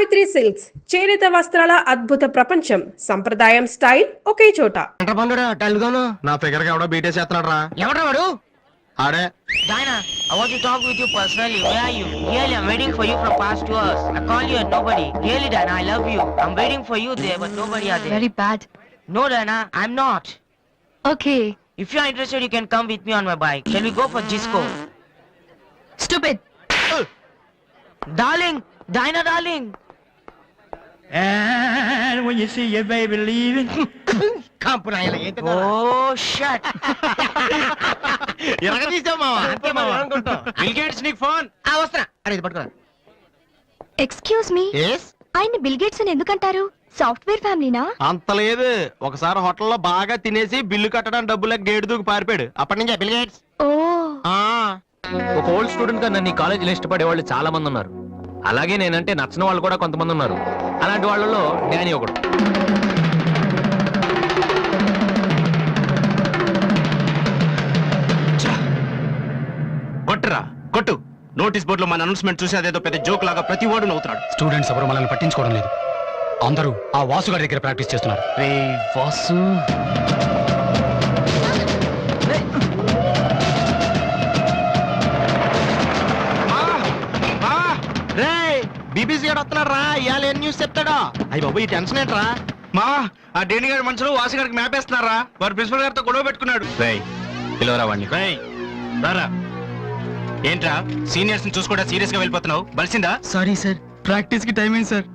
Savitri silks చేనేత వస్త్రాల అద్భుత ప్రపంచం. సంప్రదాయం స్టైల్ ఒకే చోట. నా ఫిగర్ కి ఎవడో బీటే చేస్తున్నాడు రా. ఎవడ్రా వాడు? ఆడే. Diana, I want to talk with you personally. Where are you? Really, I'm waiting for you from past 2 hours. I call you and nobody. Really, Diana, I love you. I'm waiting for you there, but nobody are there. Very bad. No, Diana, I'm not. Okay. If you are interested, you can come with me on my bike. Shall we go for Gisco? Stupid. Darling, Diana, darling. And when you see your baby leaving, Oh, shut. Excuse me. ఆయన bill gates అని ఎందుకంటారు? Software ఫ్యామిలీనా? అంత లేదు. ఒకసారి హోటల్లో బాగా తినేసి bill కట్టడానికి డబ్బులకు గేటు దూకి పారిపోయాడు. అప్పటి నుంచి బిల్ గేట్స్. ఓ. ఒక ఓల్డ్ స్టూడెంట్ గా నన్ను ఈ కాలేజీలో ఇష్టపడే వాళ్ళు చాలా మంది ఉన్నారు. అలాగే నేనంటే నచ్చిన వాళ్ళు కూడా కొంతమంది ఉన్నారు. అలాంటి వాళ్ళలో డానీ ఒకడు. కొట్టురా కొట్టు. నోటీస్ బోర్డులో మన అనౌన్స్మెంట్ చూసి అదేదో పెద్ద జోక్ లాగా ప్రతి ఓడు నవ్వుతున్నాడు. స్టూడెంట్స్ ఎవరు మనల్ని పట్టించుకోవడం లేదు. అందరూ ఆ వాసు గారి దగ్గర ప్రాక్టీస్ చేస్తున్నారు. రే వాసు, బీబీసీ గారు వస్తున్నాడు రా. ఇవాళ ఏం న్యూస్ చెప్తాడా? అయ్యి బాబు ఈ టెన్షన్ ఏంట్రా? మా ఆ డేని గారి మనుషులు వాసి గారికి మ్యాప్ వేస్తున్నారా? వారు ప్రిన్సిపల్ గారితో గొడవ పెట్టుకున్నాడు. పిలవరా వాడిని. రారా. ఏంట్రా సీనియర్స్ ని చూసుకోడా సీరియస్ గా వెళ్ళిపోతున్నావు? బలిసిందా? సారీ సార్, ప్రాక్టీస్ కి టైం అయింది సార్.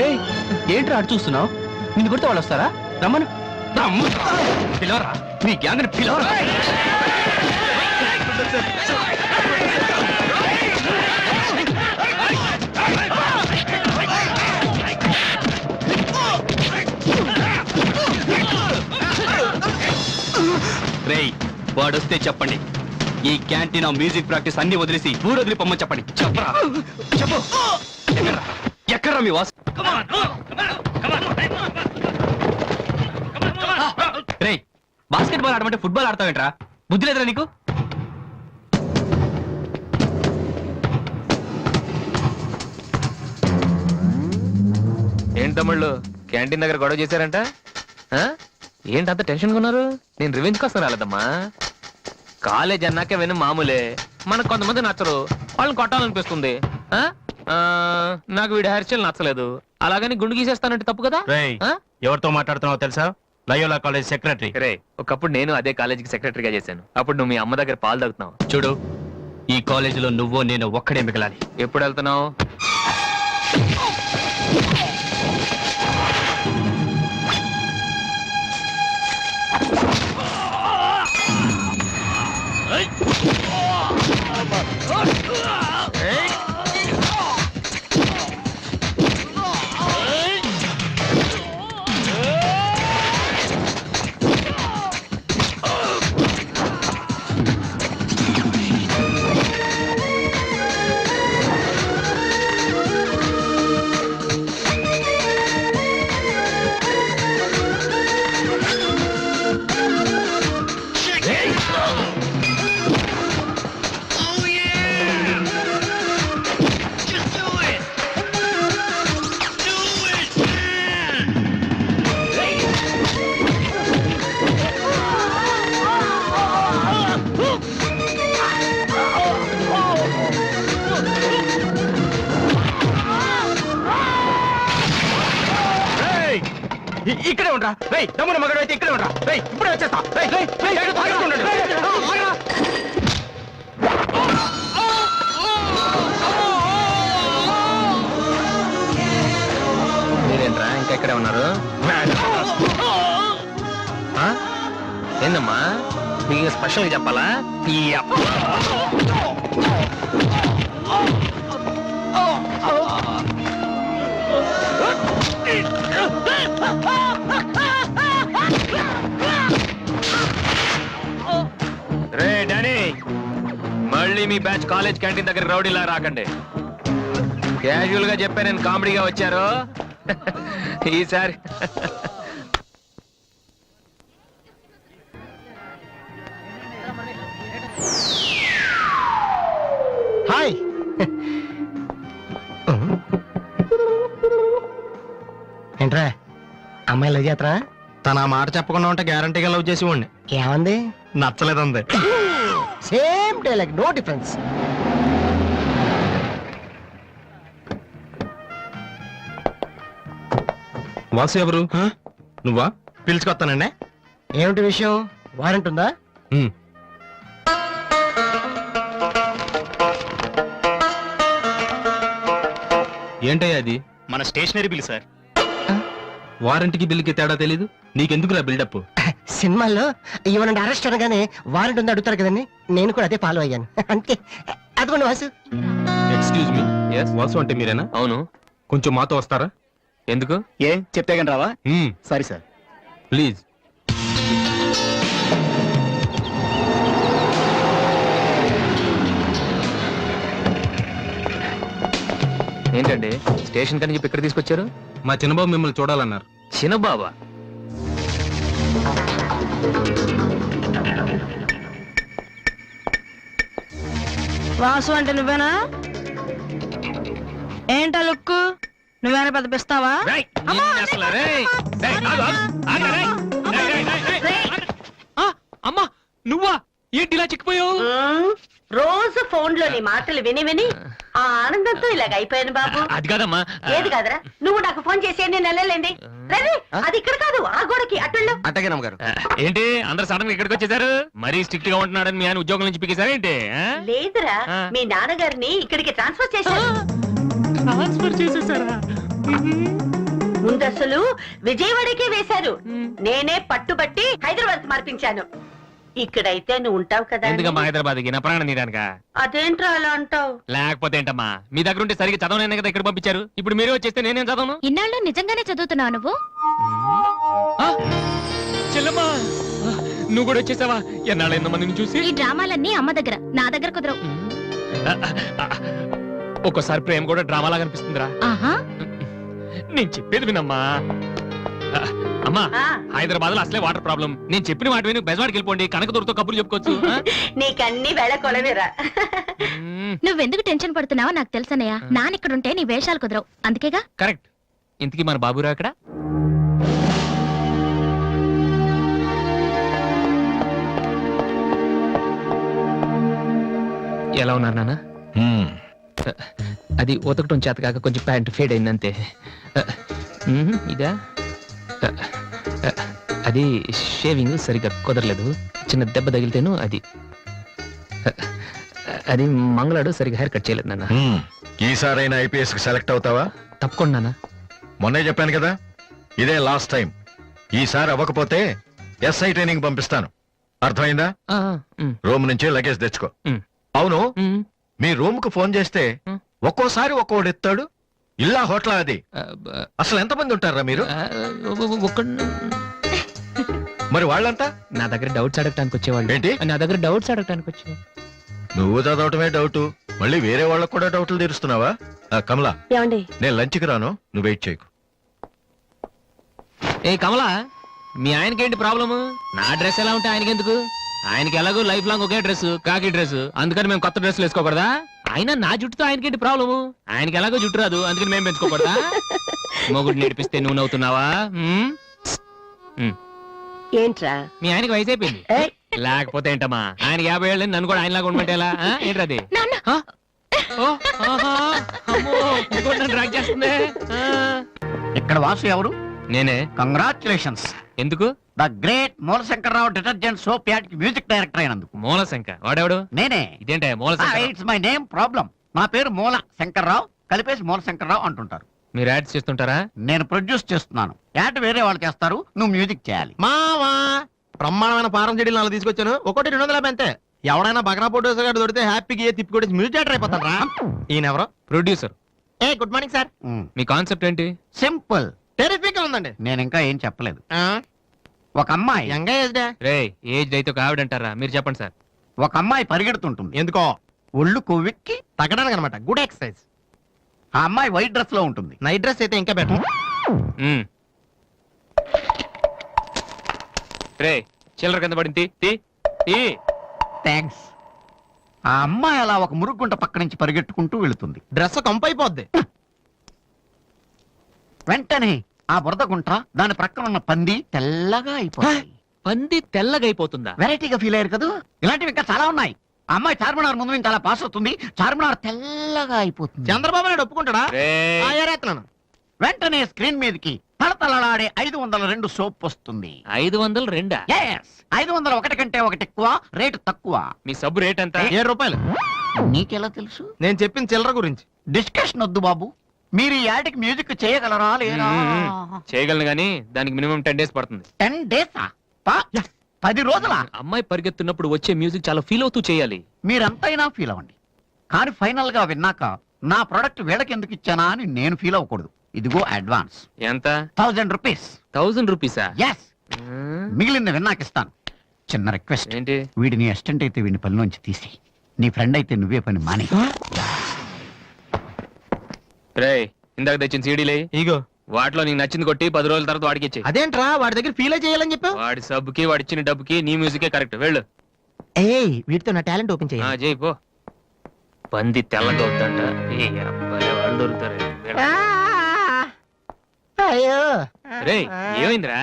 రే ఏంట్రా అటు చూస్తున్నావు? నిన్ను కొడితే వాళ్ళు వస్తారా? రమ్మను. పిలవరా. నీ గ్యాంగ్ ని పిలవరా. రేయ్ వాడొస్తే చెప్పండి. ఈ క్యాంటీన్ మ్యూజిక్ ప్రాక్టీస్ అన్ని వదిలేసి ఊరు వదిలి పొమ్మని చెప్పండి. చెప్పరా చెప్పు. ఎక్కడ్రా మీ వాసు? రే బాస్కెట్ బాల్ ఆడమంటే ఫుట్బాల్ ఆడతావేంట్రా? బుద్ధి లేదురా నీకు? ఏంటి తమ్ముళ్ళు క్యాంటీన్ దగ్గర గొడవ చేశారంట? ఏంటంత టెన్షన్గా ఉన్నారు? నేను రివెంజ్ కోసం రాలేదమ్మా. కాలేజ్ అన్నాకే విను మామూలే. మనకు కొంతమంది నచ్చరు, వాళ్ళని కొట్టాలనిపిస్తుంది. నాకు వీడి హెయిర్ స్టైల్ నచ్చలేదు, అలాగని గుండు గీసేస్తానంటే తప్పు కదా? ఎవరితో మాట్లాడుతున్నావు తెలుసా? Loyola college secretary. రే ఒకప్పుడు నేను అదే కాలేజీకి సెక్రటరీగా చేశాను. అప్పుడు నువ్వు మీ అమ్మ దగ్గర పాలు తాగుతున్నావు. చూడు, ఈ కాలేజీలో నువ్వు నేను ఒక్కడే మిగలాలి. ఎప్పుడు వెళ్తున్నావు? ఇక్కడే ఉండరా. రేయ్ దమ్మున మగడు అయితే ఇక్కడే ఉండరా. రేయ్ ఇప్పుడే వచ్చేస్తా. మీరేంట్రా ఇంకా ఇక్కడే ఉన్నారు? ఏందమ్మా మీకు స్పెషల్గా చెప్పాలా? రే డానీ, మళ్ళీ మీ బ్యాచ్ కాలేజ్ క్యాంటీన్ దగ్గర రౌడీలా రాకండి. క్యాజువల్ గా చెప్పా, నేను కామెడీగా వచ్చారు ఈసారి. ఏంట్రా అమ్మాయి లవ్ చేతరా? తన ఆ మాట చెప్పకుండా ఉంటే గ్యారంటీగా లవ్ చేసి ఉండి ఏమంది? నచ్చలేదంది. Same dialogue, no difference. Vasu ఎవరు? నువ్వా? పిలుచుకొస్తానండి. ఏమిటి విషయం? వారెంట్ ఉందా? ఏంటయ్యా అది? మన స్టేషనరీ బిల్ సార్. వారంటీకి బిల్లుకి తేడా తెలీదు నీకెందుకురా బిల్డప్? సినిమాల్లో ఇవ్వనండి అరెస్ట్ అనగానే వారెంట్ ఉందా అడుగుతారు కదండి, నేను కూడా అదే ఫాలో అయ్యాను. అంతే. అదిగోండి Vasu. Excuse me, Yes? Vasu అంటే మీరేనా? అవును. కొంచెం మాతో వస్తారా? ఎందుకు? ఏ చెప్తే కానీ రావా? Sorry sir. ప్లీజ్. ఏంటండి స్టేషన్ కని చెప్పి ఇక్కడ తీసుకొచ్చారు? మా చిన్నబాబు మిమ్మల్ని చూడాలన్నారు. చిన్నబాబా? వాసు అంటే నువ్వేనా? ఏంటా లుక్కు? నువ్వేనా పెద్ద పిస్తావా? అమ్మా నువ్వా? ఏంటి ఇలా చిక్కిపోయావు? రోజు ఫోన్ లోని మాటలు విని విని ఆ ఆనందంతో ఇలాగ అయిపోయాను బాబు. అది కాదమ్మా. ఏది కాదరా, నువ్వు నాకు ఫోన్ చేసి నేను వెళ్ళలేండి. రేయ్, అది ఇక్కడ కాదు, ఆ గోడకి అటుల్లో. అట్టగే నమ్మగారు. ఏంటి అందరు సడన్ గా ఇక్కడికి వచ్చేసారు? మరీ స్ట్రిక్ట్ గా ఉంటున్నాడని మీ ఆయన ఉద్యోగం నుంచి పిగేశారా ఏంటి? లేదురా, మీ నాన్నగారిని ఇక్కడికి ట్రాన్స్ఫర్ చేశారు. ట్రాన్స్ఫర్ చేసేసారా? ముందు అసలు విజయవాడకే వేశారు. నేనే పట్టుబట్టి హైదరాబాద్ మార్పించాను. ఇక్కడైతే నువ్వు ఉంటావు కదా అని. ఎందుకమ్మా హైదరాబాద్ కి? నా ప్రాణం తీయడానిక? అదేంట్రా అలా అంటావు? లేకపోతే ఏంటమ్మా, మీ దగ్గర ఉంటే సరిగ్గా చదవనైనా కదా ఇక్కడ పంపించారు. ఇప్పుడు మీరే వచ్చేస్తే నేనేం చదవను? ఇన్నాళ్ళు నిజంగానే చదువుతున్నావు నువ్వు? ఆ, చెల్లమ్మా నువ్వు కూడా వచ్చేసావా? ఎన్నాళ్ళైందో నిన్ను చూసి. ఈ డ్రామాలన్నీ అమ్మ దగ్గర, నా దగ్గర కుదరవు. ఒక్కోసారి ప్రేమ కూడా డ్రామాలా కనిపిస్తుందిరా. ఆహా. నేను చెప్పేది వినమ్మా. అమ్మా ఆ. హైదరాబాద్ లో అసలే వాటర్ ప్రాబ్లం. నేను చెప్పిన మాట విని బెజవాడికి వెళ్ళిపోండి, కనకదుర్తో కబుర్లు చెప్పుకోవచ్చు. నీకన్నీ వేళ కొలవేరా. నువ్వెందుకు టెన్షన్ పడుతున్నావో నాకు తెలుసనయ్య. నాన్న ఇక్కడ ఉంటే నీ వేషాలు కుదరవు, అందుకేగా. కరెక్ట్. ఇంతకీ మన బాబురా అక్కడ? ఎలా ఉన్నారు నాన్న? అది ఉతకటం చేత కాక కొంచెం ప్యాంట్ ఫేడ్ అయింది అంతే. ఇదా? అది షేవింగ్ సరిగ్గా కుదరలేదు, చిన్న దెబ్బ తగిలితేను. అది మంగళాడు సరిగ్గా హెయిర్ కట్ చేయలేదు నాన్న. ఈసారైనా ఐపీఎస్ కి సెలెక్ట్ అవుతావా? తప్పకుండా నాన్న. మొన్నే చెప్పాను కదా, ఇదే లాస్ట్ టైం. ఈసారి అవ్వకపోతే ఎస్ఐ ట్రైనింగ్ పంపిస్తాను. అర్థమైందా? రూమ్ నుంచి లగేజ్ తెచ్చుకో. అవును, మీ రూమ్ కు ఫోన్ చేస్తే ఒక్కోసారి ఒక్కోడు ఎత్తాడు. ఇల్లా హోటలా అది? అసలు ఎంతమంది ఉంటారా మీరు? మరి వాళ్ళంతా నా దగ్గర డౌట్స్ అడగటానికి వచ్చేవాళ్ళు. ఏంటి? నా దగ్గర డౌట్స్ అడగటానికి వచ్చేవాళ్ళు. నువ్వు చదవటమే డౌట్, మళ్ళీ వేరే వాళ్ళకు కూడా డౌట్లు తీరుస్తున్నావా? కమలా, ఏమండి? నేను లంచ్కి రాను, నువ్వు వెయిట్ చేయకు. ఏ కమలా, మీ ఆయనకేంటి ప్రాబ్లము? నా డ్రెస్ ఎలా ఉంటే ఆయనకెందుకు? ఆయనకి ఎలాగో లైఫ్ లాంగ్ ఒకే డ్రెస్, కాకి డ్రెస్, అందుకని మేము కొత్త డ్రెస్లు వేసుకోకూడదా? ఆయన నా జుట్టుతో ఆయనకేంటి ప్రాబ్లము? ఆయనకి ఎలాగో జుట్టు రాదు, అందుకని మేము పెంచుకోకూడదా? మొగుడు నేర్పిస్తే నువ్వు నవ్వుతున్నావా? ఏంట్రా? మీ ఆయనకి వయసు అయిపోయింది. లేకపోతే ఏంటమ్మా, ఆయన 50 ఏళ్ళు, నన్ను కూడా ఆయనలాగా ఉండమంటే ఎలా? ఏంటది? డ్రాక్ చేస్తుంది. ఇక్కడ వాసు ఎవరు? నేనే. కంగ్రాచులేషన్స్. ఎందుకు? The great Moolashankararao detergent soap ad కి మ్యూజిక్ డైరెక్టర్ అయినందుకు. మూలశంకర్ వాడెవడు? నేనే. ఇదేంటే Moolashankar? It's my name problem. నా పేరు మూల శంకర్రావు, కలిపేసి మూలశంకర్రావు అంటుంటారు. మీరు యాడ్స్ చేస్తుంటారా? నేను ప్రొడ్యూస్ చేస్తున్నాను. యాడ్ వేరే వాళ్ళు చేస్తారు, నువ్వు మ్యూజిక్ చేయాలి. మావా బ్రహ్మాండమైన పారం చెడీలు నాలుగు తీసుకొచ్చాను. ఒకటి 250 అంతే. ఎవడైనా బగ్రా ప్రొడ్యూసర్ గారు దొరికితే హ్యాపీగా తిప్పి కొట్టేసి మ్యూజిక్ డైరెక్టర్ అయిపోతారా? ఈయన ఎవరో producer. A good morning sir. Me concept ఏంటి? సింపుల్, టెరిఫిక్ ఉందండి. నేను ఇంకా ఏం చెప్పలేదు. ఒక అమ్మాయి యంగ్ ఏజ్ రే ఏజ్ అయితే ఒక ఆవిడ అంటారా? మీరు చెప్పండి సార్. ఒక అమ్మాయి పరిగెడుతుంటుంది. ఎందుకో? ఒళ్ళు కొవ్వెక్కి తగ్గడానికి అనమాట. Good exercise. ఆ అమ్మాయి వైట్ డ్రెస్ లో ఉంటుంది. నైట్ డ్రెస్ అయితే ఇంకా బెటర్. రే చిల్లర కింద పడింది. థ్యాంక్స్. ఆ అమ్మాయి అలా ఒక మురుగుంట పక్క నుంచి పరిగెట్టుకుంటూ వెళుతుంది. డ్రెస్ కంపైపోద్ది. వెంటనే ఆ బురద గుంట దాని ప్రక్కన ఉన్న పంది తెల్లగా అయిపోయింది. పంది తెల్లగా అయిపోతుందా? వెరైటీగా ఫీల్ అయ్యారు కదా. ఇలాంటివి ఇంకా చాలా ఉన్నాయి. ఆ అమ్మాయి చార్మినార్ ముందు నుంచి అలా పాస్ అవుతుంది, చార్మినార్ తెల్లగా అయిపోతుంది. చంద్రబాబు నాయుడు ఒప్పుకుంటాడా? రేయ్. ఆ, ఏరేస్తున్నాను. వెంటనే స్క్రీన్ మీదకి తలతలలాడే 502 సోప్ వస్తుంది. 502? Yes, 501 కంటే ఒకటి ఎక్కువ, రేటు తక్కువ. మీ సబ్బు రేట్ ఎంత? 7 రూపాయలు. నీకెలా తెలుసు? నేను చెప్పిన చిల్లర గురించి. డిస్కషన్ వద్దు బాబు. మీరు ఈ యాడ్కి మ్యూజిక్ చేయగలరా లేరా? చేయగలను గానీ దానికి మినిమం 10 days పడుతుంది. 10 days 10 రోజుల. అమ్మాయి పరిగెత్తున్నప్పుడు వచ్చే మ్యూజిక్ చాలా ఫీల్ అవుతూ చేయాలి. మీరంతైనా ఫీల్ అవ్వండి, కానీ ఫైనల్ గా విన్నాక నా ప్రొడక్ట్ వీళ్ళకి ఎందుకు ఇచ్చానా అని నేను ఫీల్ అవ్వకూడదు. ఇదిగో అడ్వాన్స్. ఎంత? 1000 రూపీస్. 1000 రూపీసా? ఎస్, మిగిలింది విన్నాక ఇస్తాను. చిన్న రిక్వెస్ట్, ఏంటి? వీడి నీ అసిస్టెంట్ అయితే వీడిని పనిలోంచి తీసి, నీ ఫ్రెండ్ అయితే నువ్వే పని మాని. రేయ్, ఇందాక తెచ్చిన సీడీలే ఇగో వాటిలో నీకు నచ్చింది కొట్టి 10 రోజుల తర్వాత వాడికి ఇచ్చే. అదేంట్రా వాడి దగ్గర ఫీల్ చేయాలని చెప్పావు? వాడి సబ్బుకి వాడిచ్చిన డబ్బుకి నీ మ్యూజికే కరెక్ట్. వెళ్ళు. ఏయ్, వీటితో నా టాలెంట్ ఓపెన్ ఆ, చేయాలి. చేయి పో. పంది తెల్లగా అవుతుంట. ఏ అబ్బాయి వాళ్ళు దొరుకుతారు. అయ్యో, రేయ్, ఏమైందిరా?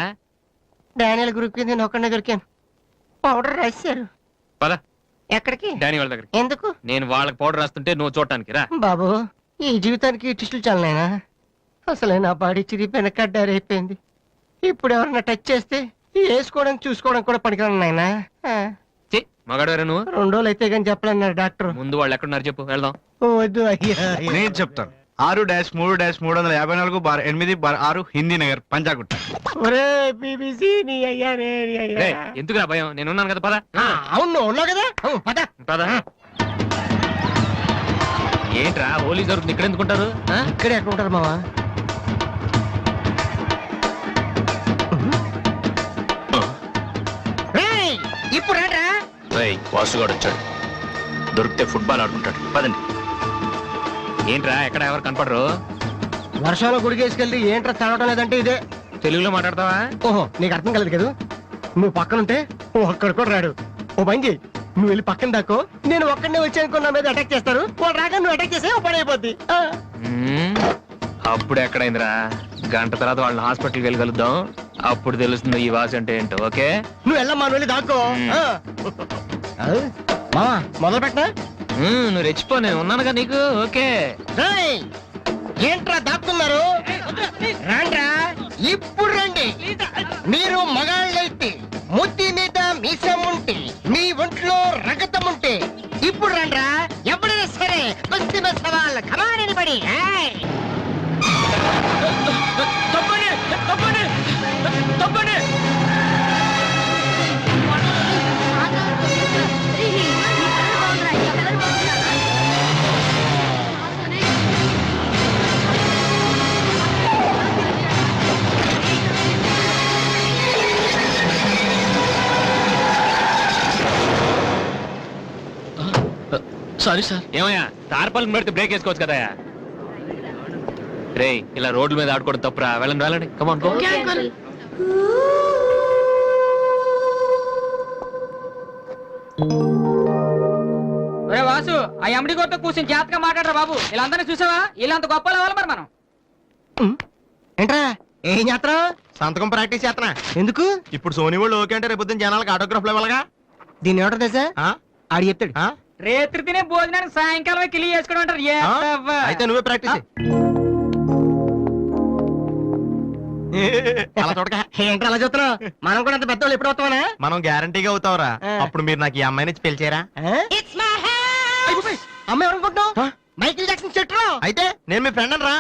డానియల్ గ్రూప్ కి నేను ఒక్కడే దొరికాను. పౌడర్ రాశారు. పద ఎక్కడికి? డానీ వాళ్ళ దగ్గరికి. ఎందుకు? నేను వాళ్ళకి పౌడర్ రాస్తుంటే నువ్వు చూడటానికి రా. బాబు, ఈ జీవితానికి టిస్టులు చాలనైనా. అసలే నా బాడీ చిరిగిపోయిన కడ్డారైపోయింది. ఇప్పుడు ఎవరన్నా టచ్ చేస్తే వేసుకోవడం చూసుకోవడం కూడా పనికిరాను నాయనా. మగాడు నువ్వు. 2 రోజులు అయితే కానీ చెప్పలేన్నారు డాక్టర్. ముందు వాళ్ళు ఎక్కడున్నారు చెప్పు, వెళ్దాం. వద్దు అయ్యా. నేను చెప్తాను. 6-3-358-8/6 హిందీ నగర్ పంజాగుట్ట. ఒరే BBC, నీ అయ్యా రే, నీ అయ్యా. రేయ్, ఎందుకురా భయం? నేను ఉన్నాను కదా, పద. అవును, ఉన్నావు కదా. పద పద. ఏంట్రా హోలీ జరుగుతుంది ఇక్కడ ఎందుకుంటారు? ఇక్కడే ఎక్కడ ఉంటారు మావా? ఇప్పుడు రా. వాసుగాడు వచ్చాడు. దొరికితే ఫుట్బాల్ ఆడుకుంటాడు. పదండి. ఏంట్రా ఎక్కడ ఎవరు కనపడరు? వర్షంలో గుడికేసుకెళ్ళి ఏంట్రా చదవటం లేదంటే ఇదే. తెలుగులో మాట్లాడతావా? ఓహో, నీకు అర్థం కలదు కదా. నువ్వు పక్కనుంటే ఒక్కడు కూడా రాడు. ఓ పని చేయి, నువ్వు వెళ్ళి పక్కన దాకో. నేను ఒక్కడనే వచ్చానుకో, నా మీద అటాక్ చేస్తారు. వాళ్ళు రాగా నువ్వు అటాక్ చేస్తే పని అయిపోద్ది. అప్పుడు ఎక్కడైందిరా? గంట తర్వాత వాళ్ళని హాస్పిటల్కి వెళ్ళి కలుద్దాం. అప్పుడు తెలుస్తుంది ఈ వాసి అంటే ఏంటో. ఓకే, నువ్వు వెళ్ళమ్మా, నువ్వు వెళ్ళి దాక్కో. మావా, మొదలు పెట్టా. నువ్వు రెచ్చిపో, నేను ఉన్నానుగా నీకు. ఓకే. ఏంట్రా దాక్కున్నారు? రండ్రా, ఇప్పుడు రండి. మీరు మగాళ్ళైతే, ముద్ది మీద మీసం ఉంటే, మీ ఒంట్లో రగతం ఉంటే ఇప్పుడు రండ్రా. ఎవరైనా సరే కుస్తీ మీద సవాల్. కమాని పడి సారీ సార్. ఏమయ్యా, తార్పాలను పెడితే బ్రేక్ వేసుకోవచ్చు కదా. రేయ్, ఇలా రోడ్ల మీద ఆడుకోవడం తప్పురా. వెళ్ళండి వెళ్ళండి. Come on go. వాసు, ఆ ఎమ్డి గోతో కూర్చొని జాగ్రత్తగా మాట్లాడరా బాబు. వీళ్ళందరినీ చూసావా? వీళ్ళంత గొప్ప అవ్వాలి మరి మనం. ఏంట్రా ఏం చేస్తారా? సంతకం ప్రాక్టీస్ చేస్తున్నా. ఎందుకు? ఇప్పుడు సోనీ వాళ్ళు ఓకే అంటే రేపు జనాలకు ఆటోగ్రాఫ్లు ఇవ్వాలగా. దీన్ని ఏమంటారు తెలుసా? ఆడి చెప్తాడు. రేత్రి తినే భోజనానికి సాయంకాలం కిలి చేసుకోవడం అంటారు. అయితే నువ్వే ప్రాక్టీస్. ఏంట్రా అలా చూస్తున్నావు? మనం కూడా అంత పెద్దవాళ్ళు ఎప్పుడు అవుతామనా? మనం గ్యారంటీగా అవుతావురా. అప్పుడు మీరు నాకు ఈ అమ్మాయిని పిలిచారా? అమ్మాయి ఎవరనుకుంటున్నావు? మైకిల్ జాక్సన్ చెట్టు. అయితే నేను మీ ఫ్రెండ్ రా.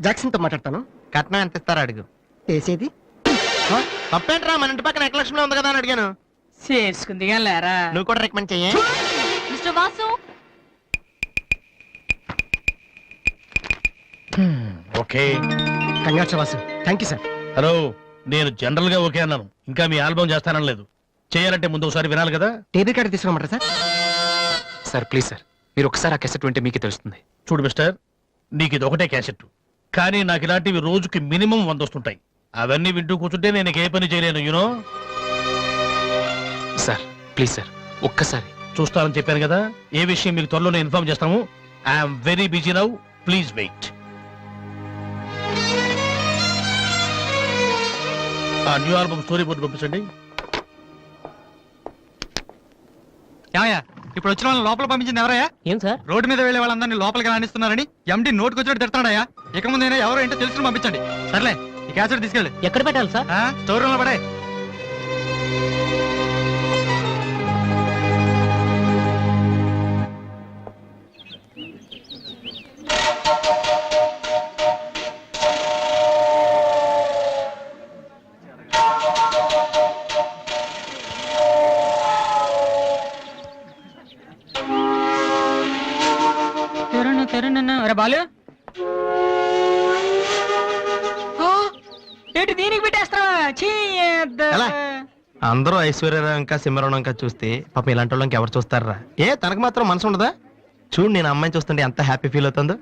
జాక్సన్ తో మాట్లాడతాను. కట్నం ఎంత ఇస్తారా అడుగు. చేసేది తప్పేంట్రా? మన ఇంటి పక్కన ఎక్లక్ష్మిలో ఉంది కదా అని అడిగాను. చేసుకుంది లేరా. నువ్వు కూడా రికమెండ్ చెయ్యి. Mister Vasu, okay. Congrats Vasu. Thank you sir. Hello, నేను జనరల్ గా ఓకే అన్నాను. ఇంకా మీ ఆల్బమ్ చేస్తానని లేదు. చేయాలంటే ముందు ఒకసారి వినాలి కదా. టేబుల్ కార్డు తీసుకోమంటారా సార్? సార్ ప్లీజ్ సార్, మీరు ఒకసారి ఆ కెసెట్ వింటే మీకే తెలుస్తుంది. చూడు మిస్టర్, నీకు ఇది ఒకటే క్యాసెట్, కానీ నాకు ఇలాంటివి రోజుకి మినిమం 100 వస్తుంటాయి. అవన్నీ వింటూ కూర్చుంటే నేను ఏ పని చేయలేను. యూనో సార్ ప్లీజ్ సార్, ఒక్కసారి చూస్తానని చెప్పాను కదా, ఏ విషయం మీకు త్వరలోనే ఇన్ఫార్మ్ చేస్తాము. I'm very busy now, please wait. ఆ న్యూ ఆల్బమ్ స్టోరీ బోర్డు పంపించండి. ఇప్పుడు వచ్చిన వాళ్ళని లోపల పంపించింది ఎవరయ్యా? ఏం సార్? రోడ్డు మీద వెళ్లే వాళ్ళందరినీ లోపలికి రాణిస్తున్నారని ఎండి నోటుకు వచ్చినట్టు తిడతాడయ్యా. ఇక ముందైనా ఎవరో ఏంటో తెలుసుకుని పంపించండి. సర్లే, ఈ క్యాసెట్ తీసుకెళ్ళి ఎక్కడ పెట్టాలి సార్? స్టోర్ రూమ్ లో పడే. బాలు ఏంటి దీనికి పెట్టేస్తావా? అందరూ ఐశ్వర్యరావు ఇంకా సింహరావు ఇంకా చూస్తే పాపం ఇలాంటి వాళ్ళకి ఎవరు చూస్తారా? ఏ తనకు మాత్రం మనసు ఉండదా? చూడు, నేను అమ్మాయిని చూస్తుంటే ఎంత హ్యాపీ ఫీల్ అవుతుందో.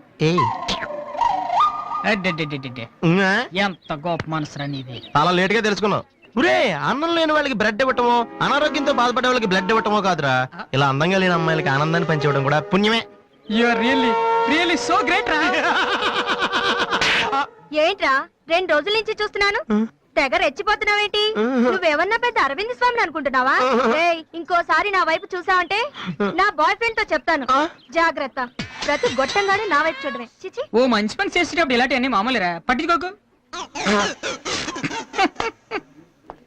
ఎంత గొప్ప మనసురా నీది. చాలా లేట్ గా తెలుసుకున్నావు. ఒరే, అన్నం లేని వాళ్ళకి బ్లడ్ ఇవ్వటమో, అనారోగ్యంతో బాధపడే వాళ్ళకి బ్లడ్ ఇవ్వటమో కాదురా, ఇలా అందంగా లేని అమ్మాయిలకి ఆనందాన్ని పంచివ్వడం కూడా పుణ్యమే. You are really so great రా. ఏంట్రా 2 రోజుల నుంచి చూస్తున్నాను, తెగ రెచ్చిపోతున్నావేంటి? నువ్వేమన్నా పెద్ద అరవింద్ స్వామిని అనుకుంటున్నావా? ఏయ్, ఇంకోసారి నా వైపు చూసావంటే నా బాయ్ ఫ్రెండ్ తో చెప్తాను, జాగ్రత్త. ప్రతి గొట్టంగానే నా వైపు చూడవే. చిచి. ఓ మంచి పని చేసేటప్పుడు ఇలాంటివన్నీ మామూలురా, పట్టించుకోకు.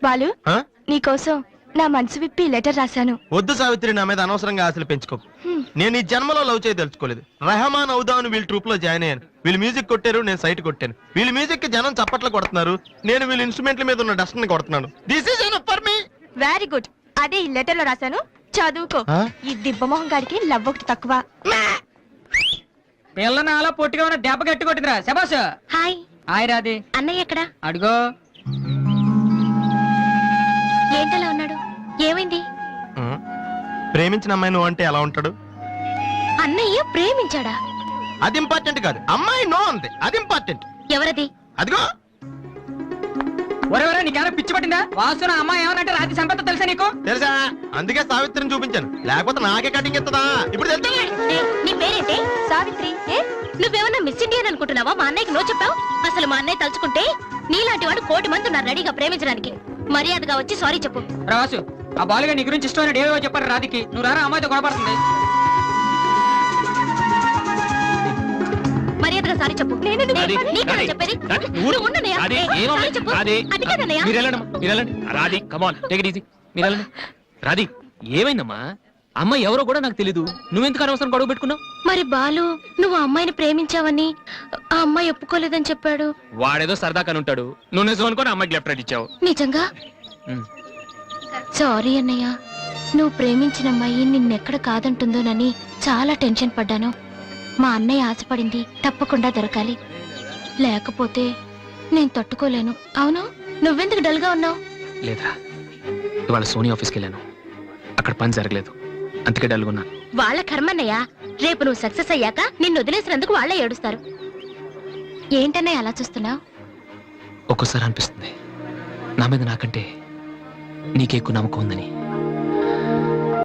బాలు, నీకోసం నా మనసు విప్పి లెటర్ రాశాను. వద్దు సావిత్రి, నా మీద అనవసరంగా ఆశలు పెంచుకోకు. నేను ఈ జన్మలో లవ్ చేయ తెలుసుకోలేదు. రెహమాన్ అవుదామని వీళ్ళ ట్రూప్ లో జాయిన్ అయ్యాను. వీళ్ళు మ్యూజిక్ కొట్టారు, నేను సైట్ కొట్టాను. వీళ్ళ మ్యూజిక్ కి జనం చప్పట్లు కొడుతున్నారు, నేను వీళ్ళ ఇన్స్ట్రుమెంట్ల మీద ఉన్న డస్ట్ ని కొడుతున్నాను. This is enough for me. Very good. అదే ఈ లెటర్ లో రాశాను, చదువుకో. ఈ దిబ్బమోహం గాడికి లవ్ ఒకటి తక్కువ. పిల్లని అలా పొట్టిగా ఉన్న దెబ్బ గట్టి కొట్టిందిరా. శబాష్. హాయ్. హాయ్ రాది. అన్నయ్య ఎక్కడా? అడుగో. ఏంటలా ఉన్నాడు? ఏమైంది? ప్రేమించిన అమ్మాయి నువ్వు అంటే ఎలా ఉంటాడు? అన్నయ్య ప్రేమించాడా? అది ఇంపార్టెంట్ కాదు, అమ్మాయి నో అంది, అది ఇంపార్టెంట్. ఎవరది? అదిగో. ఒరే నీకేమైనా పిచ్చి పట్టిందా? వాసు అమ్మాయి ఏమనంటే రాత్రి సంపద తెలుసా నీకు? తెలుసా, అందుకే సావిత్రిని చూపించాను, లేకపోతే నాకే కటింగ్ ఇస్తుందా? ఇప్పుడు తెలుసా? నీ పేరేంటి? సావిత్రి. నువ్వేమన్నా మిస్ ఇండియన్ అనుకుంటున్నావా? మా అన్నయ్యకి నో చెప్పావు. అసలు మా అన్నయ్య తలుచుకుంటే నీలాంటి వాడు 1,000,000 మంది ఉన్నారు రెడీగా ప్రేమించడానికి. మర్యాదగా వచ్చి సారీ చెప్పు. రాసు, ఆ బాలుగా నీ గురించి ఇష్టమైన ఏవో చెప్పారు రాధికి. నువ్వు రారా, అమ్మాయితో గొడవపడుతుంది. మర్యాదగా సారీ చెప్పు. నీకన్నా చెప్పేది. నువ్వు ఉండనయ్యా. సారీ చెప్పు. అది కాదన్నయ్యా. రాధి, కమాన్, టేక్ ఇట్ ఈజీ. రాధి, ఏమైందమ్మా? అమ్మాయి ఎవరో కూడా నాకు తెలీదు, నువ్వెందుకు అనవసరం గొడవ పెట్టుకున్నావు? మరి బాలు, నువ్వు ఆ అమ్మాయిని ప్రేమించావని ఆ అమ్మాయి ఒప్పుకోలేదని చెప్పాడు. వాడేదో సరదా కని ఉంటాడు, నువ్వు నిజం అనుకోని అమ్మాయికి లెఫ్ట్ రైట్ ఇచ్చావు. నిజంగా? సారీ అన్నయ్య, నువ్వు ప్రేమించిన అమ్మాయి నిన్నెక్కడ కాదంటుందోనని చాలా టెన్షన్ పడ్డాను. మా అన్నయ్య ఆశపడింది తప్పకుండా దొరకాలి, లేకపోతే నేను తట్టుకోలేను. అవును, నువ్వెందుకు డల్ గా ఉన్నావు? లేదా, ఇవాళ సోనీ ఆఫీస్కి వెళ్ళాను, అక్కడ పని జరగలేదు, అందుకే డల్గున్నా. వాళ్ళ కర్మన్నయ్య, రేపు నువ్వు సక్సెస్ అయ్యాక నిన్ను వదిలేసినందుకు వాళ్ళే ఏడుస్తారు. ఏంటన్నయ్య అలా చూస్తున్నావు? ఒక్కోసారి అనిపిస్తుంది నా మీద నాకంటే నీకే ఎక్కువ నమ్మకం ఉందని.